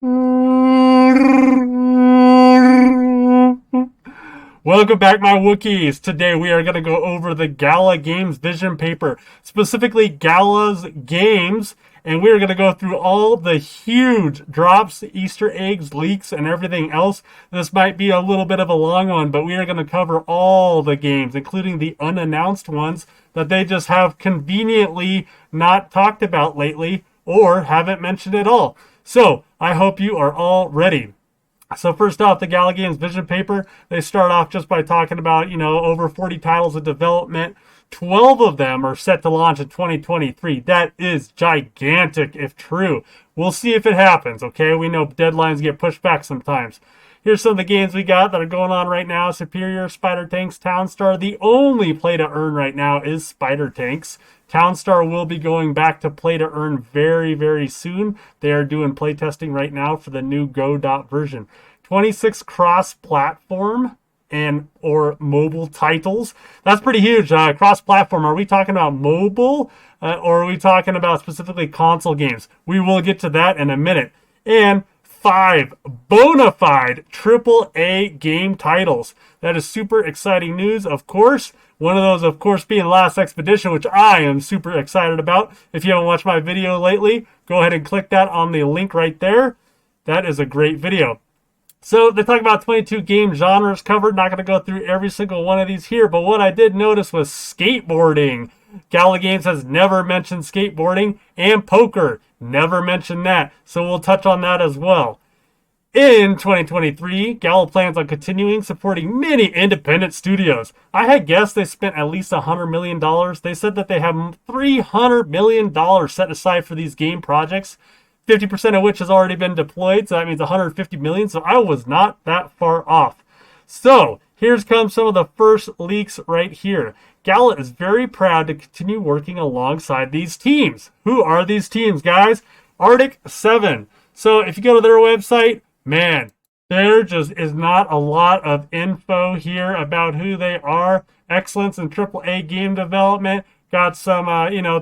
Welcome back, my Wookiees. Today we are going to go over the Gala Games vision paper, specifically Gala's games, and we are going to go through all the huge drops, Easter eggs, leaks, and everything else. This might be a little bit of a long one, but we are going to cover all the games, including the unannounced ones that they just have conveniently not talked about lately or haven't mentioned at all. So I hope you are all ready. So first off, the Gala Games vision paper, they start off just by talking about, over 40 titles in development. 12 of them are set to launch in 2023. That is gigantic if true. We'll see if it happens, okay? We know deadlines get pushed back sometimes. Here's some of the games we got that are going on right now. Superior, Spider Tanks, Townstar. The only play to earn right now is Spider Tanks. Townstar will be going back to play to earn very, very soon. They are doing play testing right now for the new Go version. 26 cross-platform and or mobile titles. That's pretty huge. Cross-platform. Are we talking about mobile or are we talking about specifically console games? We will get to that in a minute. And 5 bona fide AAA game titles. That is super exciting news, of course. One of those, of course, being Last Expedition, which I am super excited about. If you haven't watched my video lately, go ahead and click that on the link right there. That is a great video. So they talk about 22 game genres covered. Not going to go through every single one of these here, but what I did notice was skateboarding. Gala Games has never mentioned skateboarding, and poker. Never mentioned that. So we'll touch on that as well. In 2023, Gala plans on continuing supporting many independent studios. I had guessed they spent at least $100 million. They said that they have $300 million set aside for these game projects, 50% of which has already been deployed, so that means $150 million. So I was not that far off. So here's comes some of the first leaks right here. Gala is very proud to continue working alongside these teams. Who are these teams, guys? Arctic 7. So if you go to their website, man, there just is not a lot of info here about who they are. Excellence in AAA game development. Got some,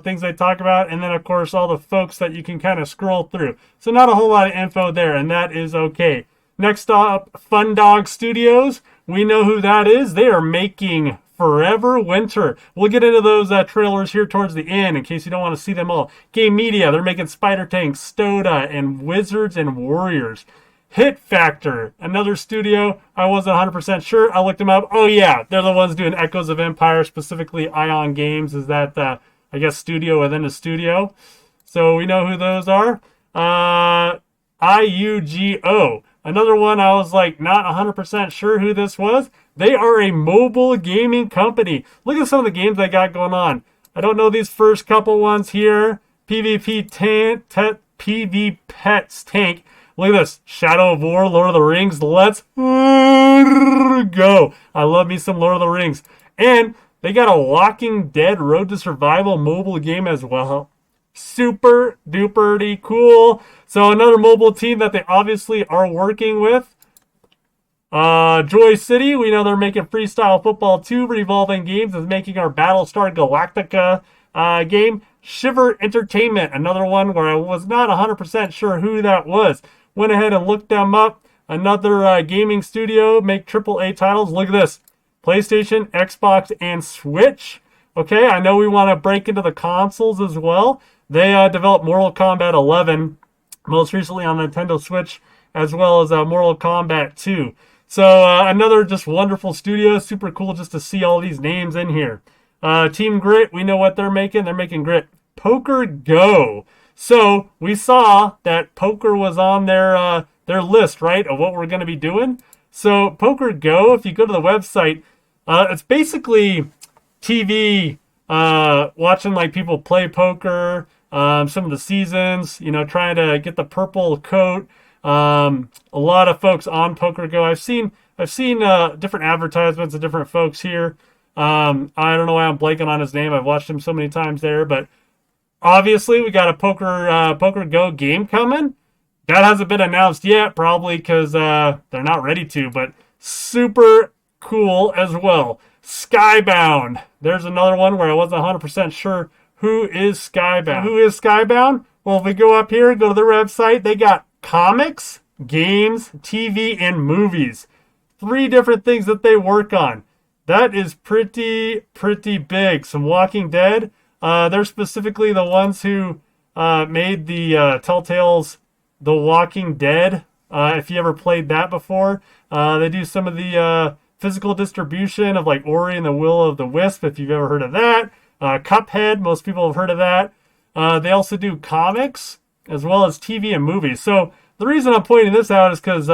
things they talk about. And then, of course, all the folks that you can kind of scroll through. So not a whole lot of info there, and that is okay. Next up, Fun Dog Studios. We know who that is. They are making Forever Winter. We'll get into those trailers here towards the end in case you don't want to see them all. Game Media, they're making Spider Tanks, Stoda, and Wizards and Warriors. Hit Factor, another studio. I wasn't 100% sure. I looked them up. Oh, yeah, they're the ones doing Echoes of Empire, specifically Ion Games. Is that, studio within a studio? So we know who those are. IUGO. Another one I was like not 100% sure who this was. They are a mobile gaming company. Look at some of the games they got going on. I don't know these first couple ones here. PvP Pets Tank. Look at this. Shadow of War, Lord of the Rings. Let's go. I love me some Lord of the Rings. And they got a Walking Dead Road to Survival mobile game as well. Super duper cool. So another mobile team that they obviously are working with. Joy City, we know they're making Freestyle Football 2. Revolving Games is making our Battlestar Galactica game. Shiver Entertainment, another one where I was not 100% sure who that was. Went ahead and looked them up. Another gaming studio, make AAA titles. Look at this. PlayStation, Xbox, and Switch. Okay, I know we want to break into the consoles as well. They developed Mortal Kombat 11, most recently on Nintendo Switch, as well as Mortal Kombat 2. So another just wonderful studio. Super cool just to see all these names in here. Team Grit, we know what they're making. They're making Grit. Poker Go. So we saw that poker was on their list, right, of what we're going to be doing. So Poker Go, if you go to the website, it's basically TV, watching like people play poker, some of the seasons, trying to get the purple coat. A lot of folks on Poker Go. I've seen different advertisements of different folks here. I don't know why I'm blanking on his name. I've watched him so many times there, but obviously we got a Poker Go game coming. That hasn't been announced yet, probably because they're not ready to, but super cool as well. Skybound. There's another one where I wasn't 100% sure who is Skybound. Who is Skybound? Well, if we go up here, go to their website, they got comics, games, TV, and movies. 3 different things that they work on. That is pretty big. Some Walking Dead. They're specifically the ones who made the Telltale's The Walking Dead. If you ever played that before, they do some of the physical distribution of like Ori and the Will of the Wisp. If you've ever heard of that, Cuphead. Most people have heard of that. They also do comics as well as TV and movies. So the reason I'm pointing this out is because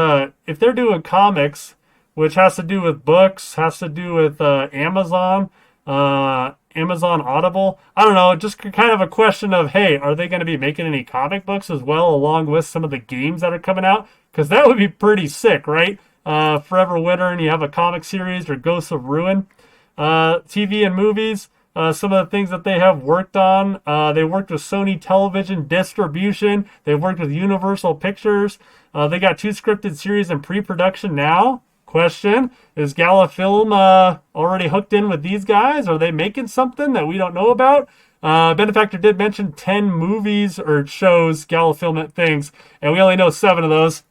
if they're doing comics, which has to do with books, has to do with Amazon Audible. I don't know, just kind of a question of, hey, are they going to be making any comic books as well, along with some of the games that are coming out? Because that would be pretty sick, right? Forever Winter, and you have a comic series, or Ghosts of Ruin. TV and movies, some of the things that they have worked on. They worked with Sony Television Distribution. They've worked with Universal Pictures. They got 2 scripted series in pre-production now. Question, is Gala Film already hooked in with these guys? Are they making something that we don't know about? Benefactor did mention 10 movies or shows, Gala Film things, and we only know 7 of those.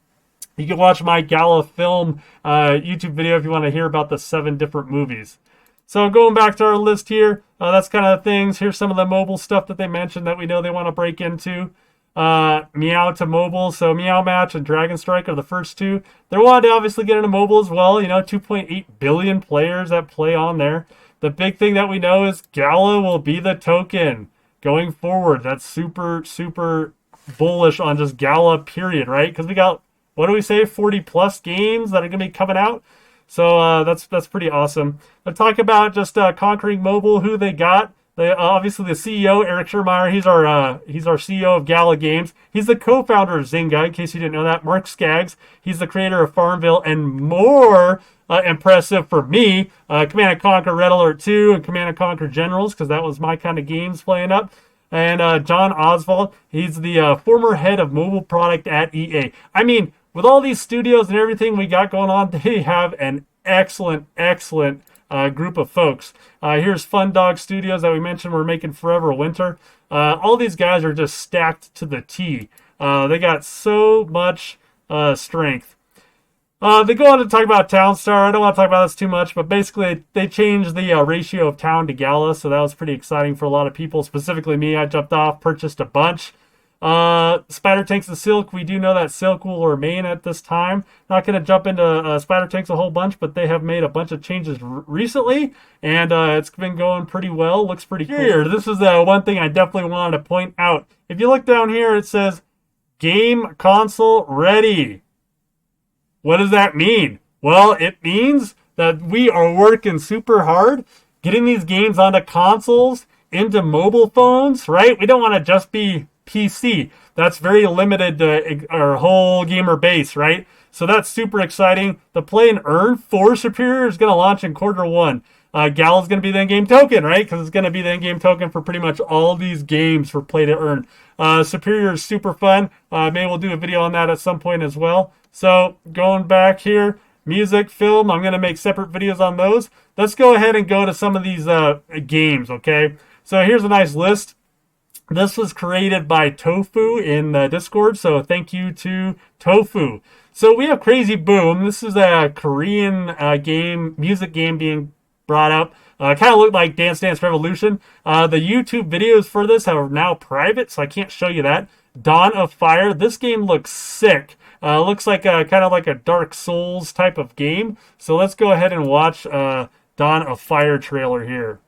You can watch my Gala Film YouTube video if you want to hear about the 7 different movies. So going back to our list here, that's kind of things. Here's some of the mobile stuff that they mentioned that we know they want to break into. Meow to mobile, so Meow Match and Dragon Strike are the first 2. They wanted to obviously get into mobile as well, 2.8 billion players that play on there. The big thing that we know is Gala will be the token going forward. That's super bullish on just Gala, period, right? Because we got, what do we say, 40 plus games that are going to be coming out. So that's pretty awesome. Let's talk about just conquering mobile, who they got. Obviously, the CEO, Eric Schirmeyer, he's our CEO of Gala Games. He's the co-founder of Zynga, in case you didn't know that. Mark Skaggs, he's the creator of Farmville, and more impressive for me, Command & Conquer Red Alert 2 and Command & Conquer Generals, because that was my kind of games playing up. And John Oswald, he's the former head of mobile product at EA. I mean, with all these studios and everything we got going on, they have an excellent group of folks. Here's Fun Dog Studios that we mentioned we're making Forever Winter. All these guys are just stacked to the T. They got so much strength. They go on to talk about Townstar. I don't want to talk about this too much, but basically they changed the ratio of town to Gala, so that was pretty exciting for a lot of people, specifically me. I jumped off, purchased a bunch. Spider Tanks and Silk, we do know that Silk will remain at this time. Not going to jump into Spider Tanks a whole bunch, but they have made a bunch of changes recently, and it's been going pretty well. Looks pretty cool. Here, this is one thing I definitely wanted to point out. If you look down here, it says game console ready. What does that mean? Well, it means that we are working super hard getting these games onto consoles, into mobile phones, right? We don't want to just be PC. That's very limited to our whole gamer base, right? So that's super exciting. The Play and Earn for Superior is going to launch in Q1. Gala's going to be the in-game token, right? Because it's going to be the in-game token for pretty much all these games for Play to Earn. Superior is super fun. Maybe we'll do a video on that at some point as well. So going back here, music, film, I'm going to make separate videos on those. Let's go ahead and go to some of these games, okay? So here's a nice list. This was created by Tofu in the Discord, so thank you to Tofu. So we have Crazy Boom. This is a Korean music game being brought up. Kind of looked like Dance Dance Revolution. The YouTube videos for this are now private, so I can't show you that. Dawn of Fire. This game looks sick. Looks like kind of like a Dark Souls type of game. So let's go ahead and watch Dawn of Fire trailer here.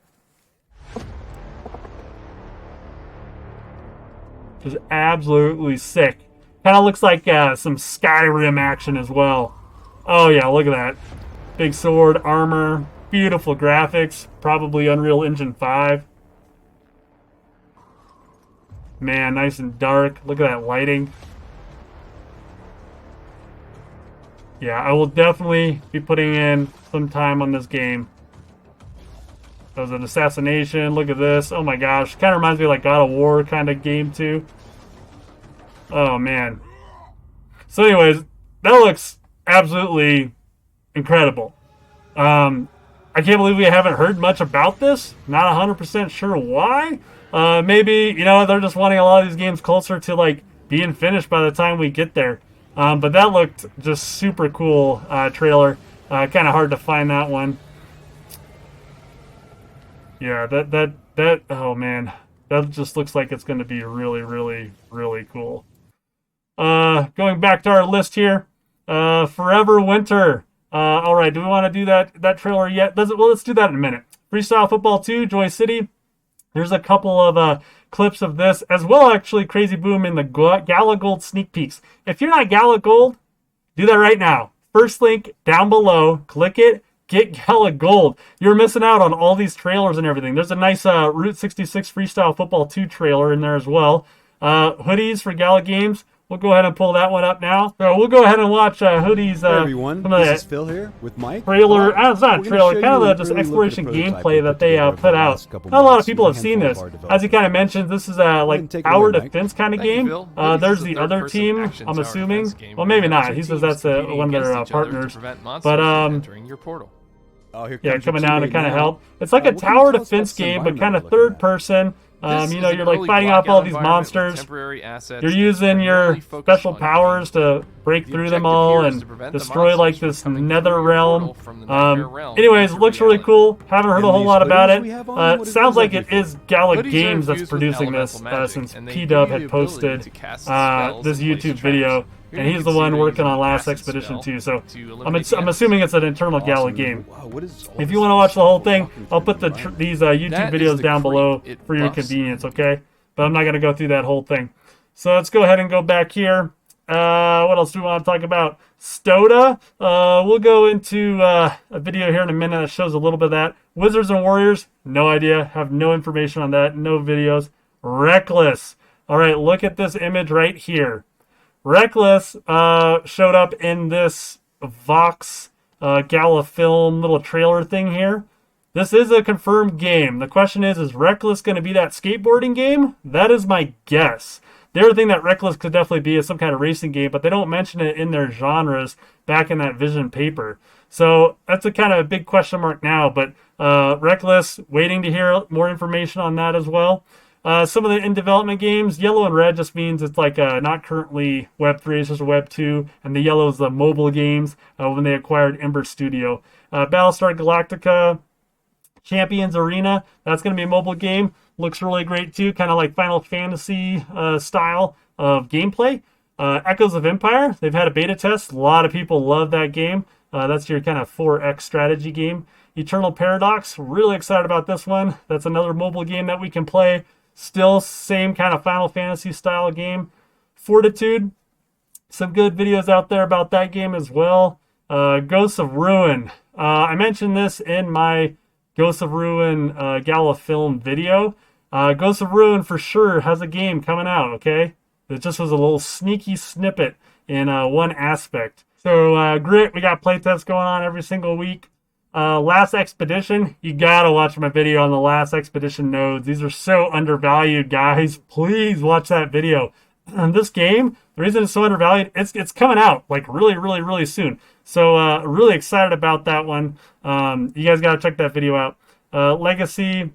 Just absolutely sick. Kind of looks like some Skyrim action as well. Oh yeah, look at that. Big sword, armor, beautiful graphics. Probably Unreal Engine 5. Man, nice and dark. Look at that lighting. Yeah, I will definitely be putting in some time on this game. That was an assassination. Look at this. Oh my gosh. Kind of reminds me of like God of War kind of game too. Oh man. So anyways, that looks absolutely incredible. I can't believe we haven't heard much about this. Not 100% sure why. Maybe, they're just wanting a lot of these games closer to like being finished by the time we get there. But that looked just super cool trailer. Kind of hard to find that one. Yeah, that oh man, that just looks like it's going to be really, really, really cool. Going back to our list here, Forever Winter. All right, do we want to do that trailer yet? Let's do that in a minute. Freestyle Football 2, Joy City. There's a couple of clips of this, as well actually Crazy Boom in the Gala Gold sneak peeks. If you're not Gala Gold, do that right now. First link down below, click it, get Gala Gold. You're missing out on all these trailers and everything. There's a nice Route 66 Freestyle Football 2 trailer in there as well. Hoodies for Gala Games. We'll go ahead and pull that one up now. So we'll go ahead and watch Hoodies. Hey everyone, this is Phil here with Mike. Trailer. It's not a trailer, kind of just exploration gameplay that they put out. Not a lot of people have seen this. As he kind of mentioned, this is like tower defense kind of game. There's the other team, I'm assuming. Well, maybe not. He says that's one of their partners. But yeah, coming down to kind of help. It's like a tower defense game, but kind of third person. You know, you're like fighting off all these monsters. You're using your special powers to break through them all and destroy like this nether realm. Anyways, it looks really cool. Haven't heard a whole lot about it. Sounds like it is Gala Games that's producing this, since P-Dub had posted this YouTube video. And he's the one working on Last Expedition 2, so I'm assuming it's an internal Gala game. If you want to watch the whole thing, I'll put these YouTube videos down below for your convenience, okay? But I'm not going to go through that whole thing. So let's go ahead and go back here. What else do we want to talk about? Stoda. We'll go into a video here in a minute that shows a little bit of that. Wizards and Warriors, no idea. Have no information on that. No videos. Reckless. All right, look at this image right here. Reckless showed up in this Vox Gala film little trailer thing here. This is a confirmed game. The question is Reckless going to be that skateboarding game? That is my guess. The other thing that Reckless could definitely be is some kind of racing game, but they don't mention it in their genres back in that Vision paper. So that's a kind of a big question mark now, but Reckless, waiting to hear more information on that as well. Some of the in development games, yellow and red just means it's like not currently Web3, it's just Web 2, and the yellow is the mobile games when they acquired Ember Studio. Battlestar Galactica, Champions Arena, that's going to be a mobile game. Looks really great too, kind of like Final Fantasy style of gameplay. Echoes of Empire, they've had a beta test. A lot of people love that game. That's your kind of 4X strategy game. Eternal Paradox, really excited about this one. That's another mobile game that we can play. Still same kind of Final Fantasy style game. Fortitude, some good videos out there about that game as well. Ghosts of Ruin. I mentioned this in my Ghosts of Ruin Gala film video. Ghosts of Ruin for sure has a game coming out, okay? It just was a little sneaky snippet in one aspect. So Grit, we got playtests going on every single week. Last Expedition, you gotta watch my video on the Last Expedition nodes. These are so undervalued, guys. Please watch that video. And this game, the reason it's so undervalued, it's coming out like really, really, really soon. So really excited about that one. You guys gotta check that video out. Legacy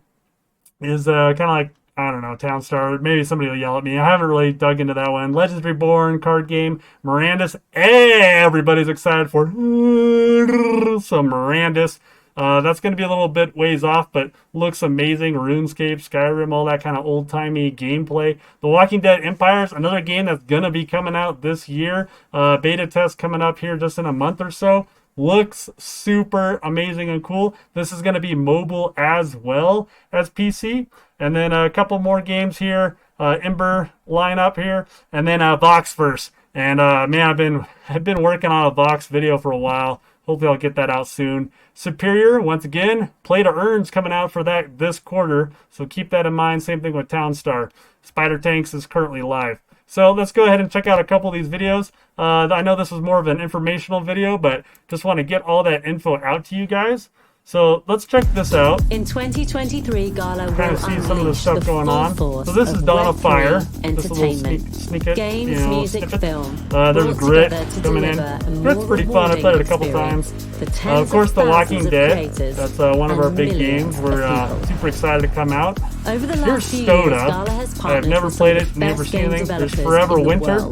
is kind of like, I don't know, Town Star. Maybe somebody will yell at me. I haven't really dug into that one. Legends Reborn card game. Mirandus. Everybody's excited for some Mirandus. That's going to be a little bit ways off, but looks amazing. RuneScape, Skyrim, all that kind of old-timey gameplay. The Walking Dead Empires, another game that's going to be coming out this year. Beta test coming up here just in a month or so. Looks super amazing and cool. This is going to be mobile as well as PC. And then a couple more games here. Ember lineup here. And then Voxverse. And man, I've been working on a Vox video for a while. Hopefully I'll get that out soon. Superior, once again, Play to Earn's coming out for that this quarter. So keep that in mind. Same thing with Townstar. Spider Tanks is currently live. So let's go ahead and check out a couple of these videos. I know this was more of an informational video, but just want to get all that info out to you guys. So let's check this out. In 2023, Gala will kind of see some of the stuff going on. So this is Dawn of Fire. Just a little sneak it, games, music, film. There's Grit coming in. Grit's pretty fun. I played it a couple times. Of course, The Walking Dead. That's one of our big games. We're super excited to come out. Here's Stoda. I've never played it, never seen anything. There's Forever Winter.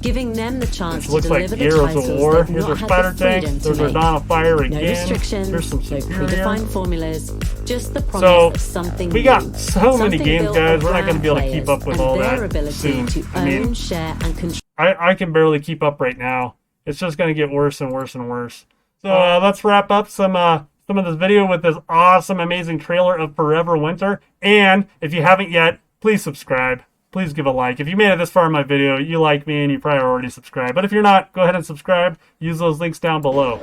giving them the chance Which looks to like deliver the Heroes of titles War. they've Here's not our had spider the tank. freedom to There's our make. Dawn of Fire No again. restrictions, There's some no Superior. predefined formulas, just the promise So of something we new. got so many Something games, built guys. We're not going to around be able to keep players up with and all their that ability soon. to I mean, own, share, and control. I can barely keep up right now. It's just going to get worse and worse and worse. So let's wrap up some of this video with this awesome, amazing trailer of Forever Winter. And if you haven't yet, please subscribe. Please give a like. If you made it this far in my video, you like me and you probably already subscribed. But if you're not, go ahead and subscribe. Use those links down below.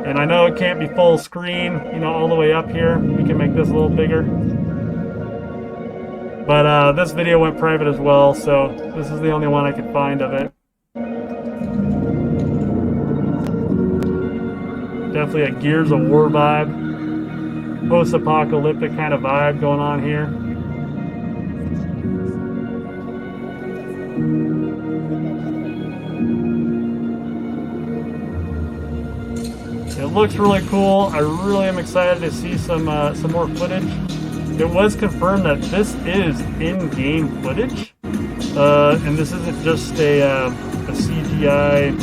And I know it can't be full screen, you know, all the way up here. We can make this a little bigger. But this video went private as well, so this is the only one I could find of it. Definitely a Gears of War vibe. Post-apocalyptic kind of vibe going on here. It looks really cool. I really am excited to see some more footage. It was confirmed that this is in-game footage, and this isn't just a CGI,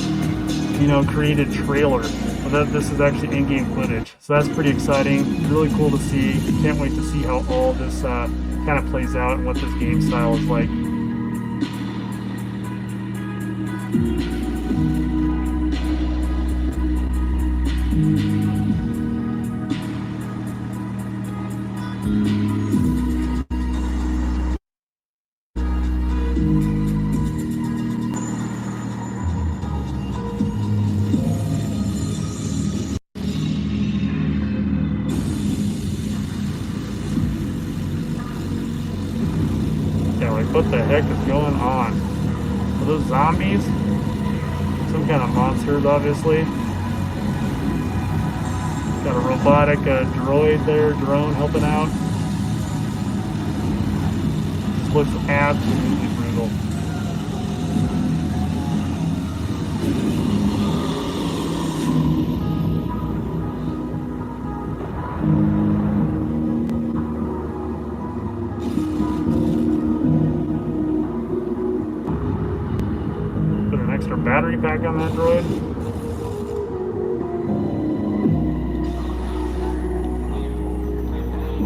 you know, created trailer. But this is actually in-game footage, so that's pretty exciting. Really cool to see. Can't wait to see how all this kind of plays out and what this game style is like. What the heck is going on? Are those zombies? Some kind of monsters, obviously. Got a robotic droid there, drone helping out. This looks absolutely brutal. Extra battery pack on that droid.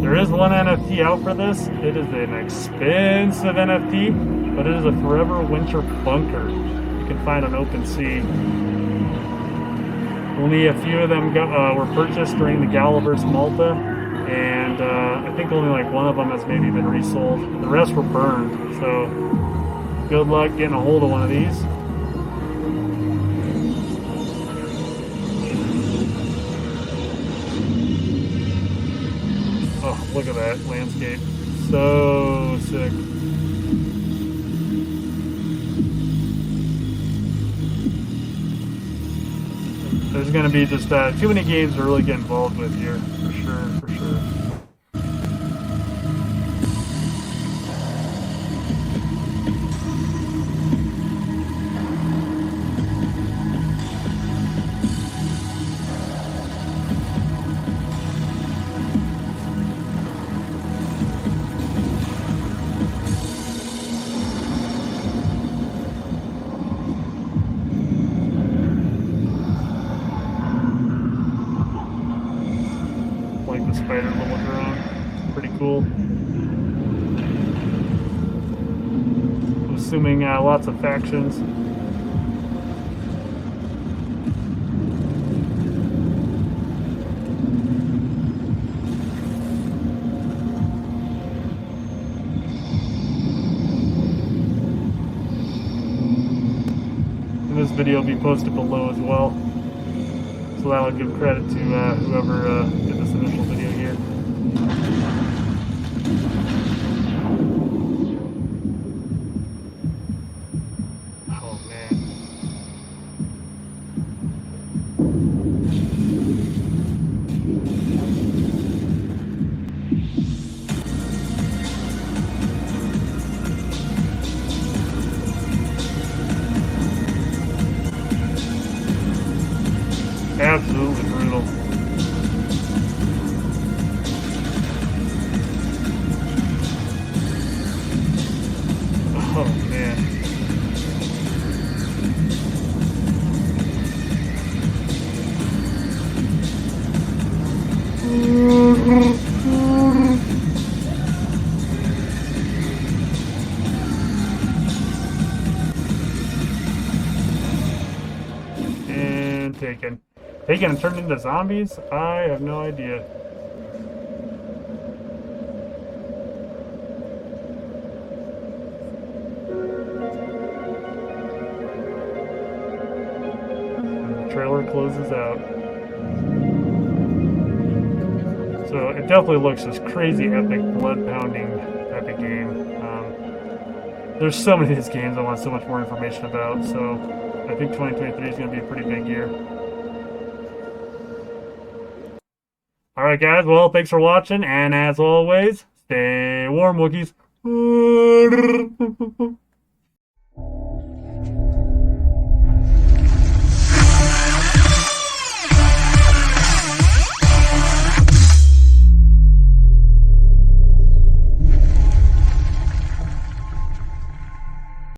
There is one NFT out for this. It is an expensive NFT, but it is a Forever Winter bunker. You can find on OpenSea. Only a few of them were purchased during the Galaverse Malta, and I think only like one of them has maybe been resold. The rest were burned, so good luck getting a hold of one of these. Oh, look at that landscape. So sick. There's going to be just too many games to really get involved with here, for sure, for sure. The spider little drone. Pretty cool. I'm assuming lots of factions. And this video will be posted below as well. So that'll give credit to whoever did this initial video here. Oh man. Absolutely brutal. Oh, man. And taken. Taken and turned into zombies? I have no idea. And the trailer closes out. So it definitely looks this crazy epic blood pounding type of game. There's so many of these games I want so much more information about, so I think 2023 is going to be a pretty big year. Alright guys, well thanks for watching, and as always, stay warm, Wookiees.